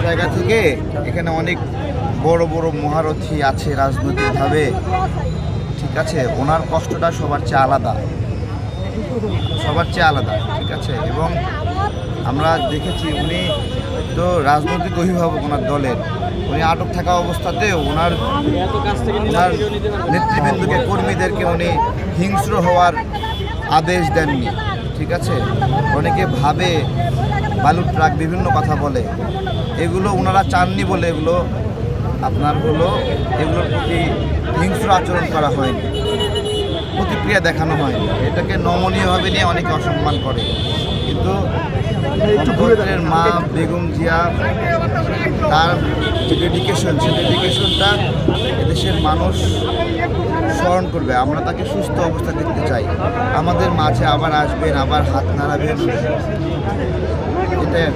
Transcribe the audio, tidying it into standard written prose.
জায়গা থেকে এখানে অনেক বড় বড় মহারথী আছে রাজনৈতিকভাবে, ঠিক আছে, ওনার কষ্টটা সবার চেয়ে আলাদা, ঠিক আছে। এবং আমরা দেখেছি উনি তো রাজনৈতিক অভিভাবক ওনার দলের, উনি আটক থাকা অবস্থাতে ওনার নেতৃবৃন্দকে কর্মীদেরকে উনি হিংস্র হওয়ার আদেশ দেননি, ঠিক আছে। অনেকে ভাবে বালুর ট্রাক বিভিন্ন কথা বলে, এগুলো ওনারা চাননি বলে এগুলোর প্রতি হিংস্র আচরণ করা হয়নি, প্রতিক্রিয়া দেখানো হয়নি। এটাকে নমনীয়ভাবে নিয়ে অনেকে অসম্মান করে, কিন্তু গণতন্ত্রের মা বেগম জিয়া তার যে ডেডিকেশনটা এদেশের মানুষ স্মরণ করবে। আমরা তাকে সুস্থ অবস্থা দেখতে চাই, আমাদের মাঝে আবার আসবেন, আবার হাত নাড়াবেন, এটাই।